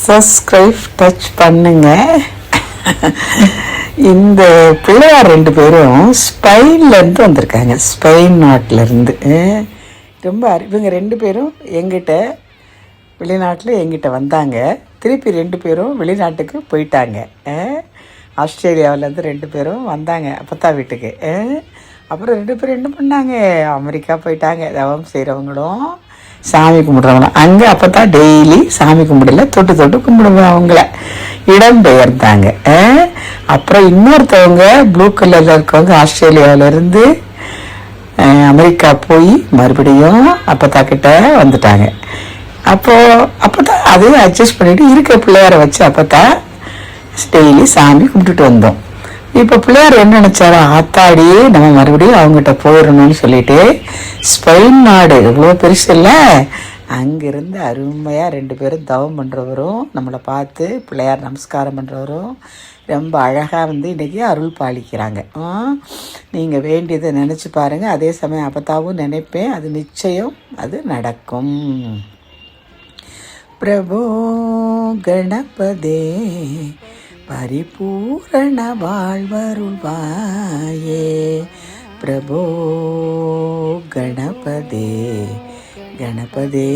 Subscribe touch பண்ணுங்க. இந்த பிள்ளையார் ரெண்டு பேரும் ஸ்பெயின்லேருந்து வந்திருக்காங்க. ஸ்பெயின் நாட்டிலேருந்து ரொம்ப இவங்க ரெண்டு பேரும் எங்கிட்ட வெளிநாட்டில் எங்கிட்ட வந்தாங்க. திருப்பி ரெண்டு பேரும் வெளிநாட்டுக்கு போயிட்டாங்க. ஆஸ்திரேலியாவிலேருந்து ரெண்டு பேரும் வந்தாங்க அப்பத்தா வீட்டுக்கு. அப்புறம் ரெண்டு பேரும் என்ன பண்ணாங்க, அமெரிக்கா போயிட்டாங்க. தவம் செய்கிறவங்களும் சாமி கும்பிட்றவங்களும் அங்கே அப்போ தான் டெய்லி சாமி கும்பிடல, தொட்டு தொட்டு கும்பிடுவேன் அவங்கள. இடம் பெயர்ந்தாங்க. அப்புறம் இன்னொருத்தவங்க ப்ளூ கலரில் இருக்கவங்க ஆஸ்திரேலியாவிலேருந்து அமெரிக்கா போய் மறுபடியும் அப்பத்தா கிட்ட வந்துட்டாங்க. அப்போதான் அதையும் அட்ஜஸ்ட் பண்ணிட்டு இருக்க பிள்ளையார வச்சு அப்போதான் டெய்லி சாமி கும்பிட்டுட்டு வந்தோம். இப்போ பிள்ளையார் என்ன நினைச்சாரோ, ஆத்தாடி நம்ம மறுபடியும் அவங்ககிட்ட போயிடணும்னு சொல்லிட்டு ஸ்பெயின் நாடு எவ்வளோ பெருசு இல்லை, அங்கிருந்து அருமையாக ரெண்டு பேரும் தவம் பண்ணுறவரும் நம்மளை பார்த்து பிள்ளையார் நமஸ்காரம் பண்ணுறவரும் ரொம்ப அழகாக இன்றைக்கி அருள் பாலிக்கிறாங்க. நீங்கள் வேண்டியதை நினச்சி பாருங்கள். அதே சமயம் அப்பத்தாவும் நினைப்பேன், அது நிச்சயம் அது நடக்கும். பிரபோ கணபதே பரிபூரண வாழ்வருள்வாயே. பிரபோ கணபதே கணபதே.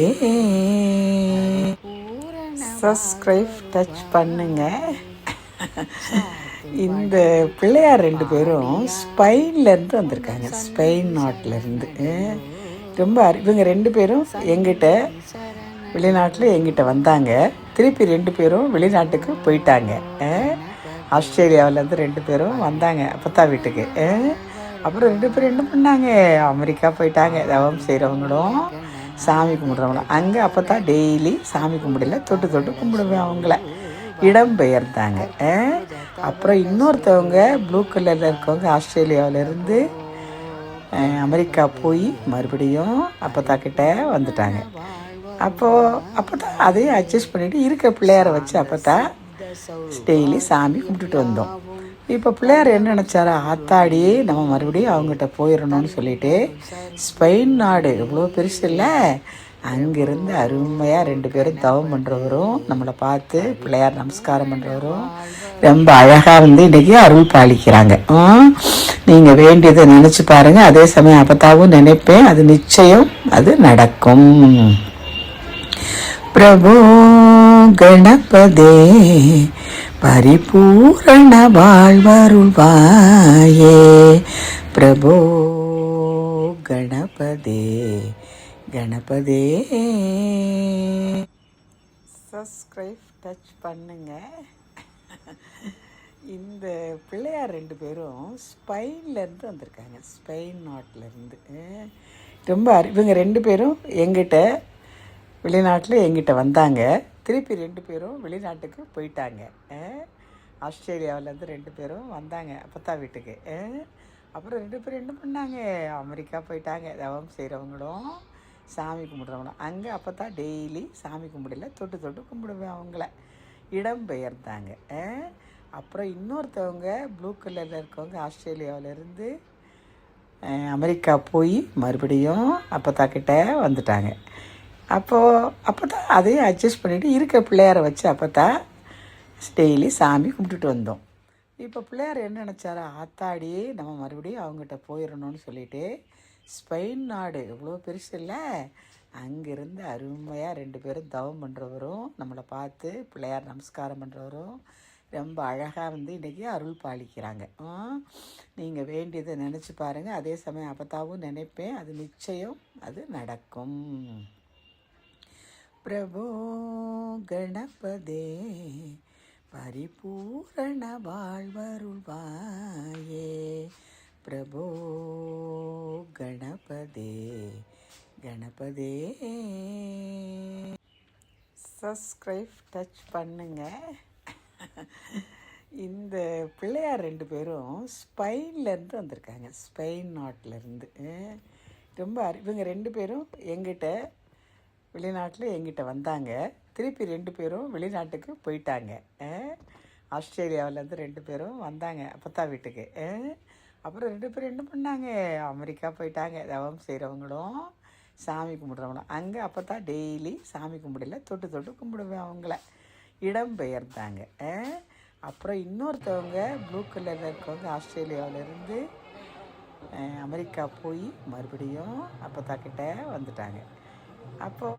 சப்ஸ்கிரைப் டச் பண்ணுங்க. இந்த பிள்ளையார் ரெண்டு பேரும் ஸ்பெயின்லேருந்து வந்திருக்காங்க. ஸ்பெயின் நாட்டிலேருந்து ரொம்ப இவங்க ரெண்டு பேரும் எங்கிட்ட வெளிநாட்டில் எங்கிட்ட வந்தாங்க. திருப்பி ரெண்டு பேரும் வெளிநாட்டுக்கு போயிட்டாங்க. ஆஸ்திரேலியாவிலேருந்து ரெண்டு பேரும் வந்தாங்க அப்பத்தா வீட்டுக்கு. அப்புறம் ரெண்டு பேரும் என்ன பண்ணாங்க, அமெரிக்கா போயிட்டாங்க. தவம் செய்கிறவங்களும் சாமி கும்பிட்றவங்களும் அங்கே அப்போதான் டெய்லி சாமி கும்பிடல, தொட்டு தொட்டு கும்பிடுவேன் அவங்கள. இடம் பெயர்ந்தாங்க. அப்புறம் இன்னொருத்தவங்க ப்ளூ கலரில் இருக்கவங்க ஆஸ்திரேலியாவிலேருந்து அமெரிக்கா போய் மறுபடியும் அப்பத்தா கிட்ட வந்துட்டாங்க. அப்போதான் அதையும் அட்ஜஸ்ட் பண்ணிவிட்டு இருக்க பிள்ளையார வச்சு அப்போதான் டெய்லி சாமி கும்பிட்டுட்டு வந்தோம். இப்போ பிள்ளையார் என்ன நினச்சாரோ, ஆத்தாடி நம்ம மறுபடியும் அவங்ககிட்ட போயிடணும்னு சொல்லிட்டு ஸ்பெயின் நாடு எவ்வளோ பெருசு இல்லை, அங்கிருந்து அருமையாக ரெண்டு பேரும் தவம் பண்ணுறவரும் நம்மளை பார்த்து பிள்ளையார் நமஸ்காரம் பண்ணுறவரும் ரொம்ப அழகாக இன்றைக்கி அருள் பாலிக்கிறாங்க. நீங்கள் வேண்டியதை நினச்சி பாருங்கள். அதே சமயம் அப்பத்தாவும் நினைப்பேன், அது நிச்சயம் அது நடக்கும். பிரபோ கணபதே பரிபூரண வாழ்வருள்வாயே. பிரபோ கணபதே கணபதே. சப்ஸ்கிரைப் டச் பண்ணுங்க. இந்த பிள்ளையார் ரெண்டு பேரும் ஸ்பெயின்லேருந்து வந்திருக்காங்க. ஸ்பெயின் நாட்டிலேருந்து ரொம்ப இவங்க ரெண்டு பேரும் எங்கிட்ட வெளிநாட்டில் எங்கிட்ட வந்தாங்க. திருப்பி ரெண்டு பேரும் வெளிநாட்டுக்கு போயிட்டாங்க. ஆஸ்திரேலியாவிலேருந்து ரெண்டு பேரும் வந்தாங்க அப்பத்தா வீட்டுக்கு. அப்புறம் ரெண்டு பேரும் என்ன பண்ணாங்க, அமெரிக்கா போயிட்டாங்க. தவம் செய்கிறவங்களும் சாமி கும்பிட்றவங்களும் அங்கே அப்போதான் டெய்லி சாமி கும்பிடல, தொட்டு தொட்டு கும்பிடுவேன் அவங்கள. இடம் பெயர்ந்தாங்க. அப்புறம் இன்னொருத்தவங்க ப்ளூ கலரில் இருக்கவங்க ஆஸ்திரேலியாவிலேருந்து அமெரிக்கா போய் மறுபடியும் அப்பத்தா கிட்ட வந்துட்டாங்க. அப்போதான் அதையும் அட்ஜஸ்ட் பண்ணிவிட்டு இருக்க பிள்ளையார வச்சு அப்போதான் டெய்லி சாமி கும்பிட்டுட்டு வந்தோம். இப்போ பிள்ளையார் என்ன நினச்சாரோ, ஆத்தாடி நம்ம மறுபடியும் அவங்ககிட்ட போயிடணும்னு சொல்லிட்டு ஸ்பெயின் நாடு எவ்வளோ பெருசு இல்லை, அங்கிருந்து அருமையாக ரெண்டு பேரும் தவம் பண்ணுறவரும் நம்மளை பார்த்து பிள்ளையார் நமஸ்காரம் பண்ணுறவரும் ரொம்ப அழகாக இன்றைக்கி அருள் பாலிக்கிறாங்க. நீங்கள் வேண்டியதை நினச்சி பாருங்கள். அதே சமயம் அப்பத்தாவும் நினைப்பேன், அது நிச்சயம் அது நடக்கும். பிரபோ கணபதே பரிபூரண வாழ்வருள்வாயே. பிரபோ கணபதே கணபதே. சப்ஸ்கிரைப் டச் பண்ணுங்க. இந்த பிள்ளையார் ரெண்டு பேரும் ஸ்பெயின்லேருந்து வந்திருக்காங்க. ஸ்பெயின் நாட்டிலேருந்து ரொம்ப இவங்க ரெண்டு பேரும் எங்கிட்ட வெளிநாட்டில் எங்கிட்ட வந்தாங்க. திருப்பி ரெண்டு பேரும் வெளிநாட்டுக்கு போயிட்டாங்க. ஆஸ்திரேலியாவிலேருந்து ரெண்டு பேரும் வந்தாங்க அப்பத்தா வீட்டுக்கு. அப்புறம் ரெண்டு பேரும் என்ன பண்ணாங்க, அமெரிக்கா போயிட்டாங்க. தவம் செய்கிறவங்களும் சாமி கும்பிட்றவங்களும் அங்கே அப்போதான் டெய்லி சாமி கும்பிடல, தொட்டு தொட்டு கும்பிடுவேன் அவங்கள. இடம் பெயர்ந்தாங்க. அப்புறம் இன்னொருத்தவங்க ப்ளூ கலரில் இருக்கவங்க ஆஸ்திரேலியாவிலேருந்து அமெரிக்கா போய் மறுபடியும் அப்பத்தா கிட்ட வந்துட்டாங்க. அப்போ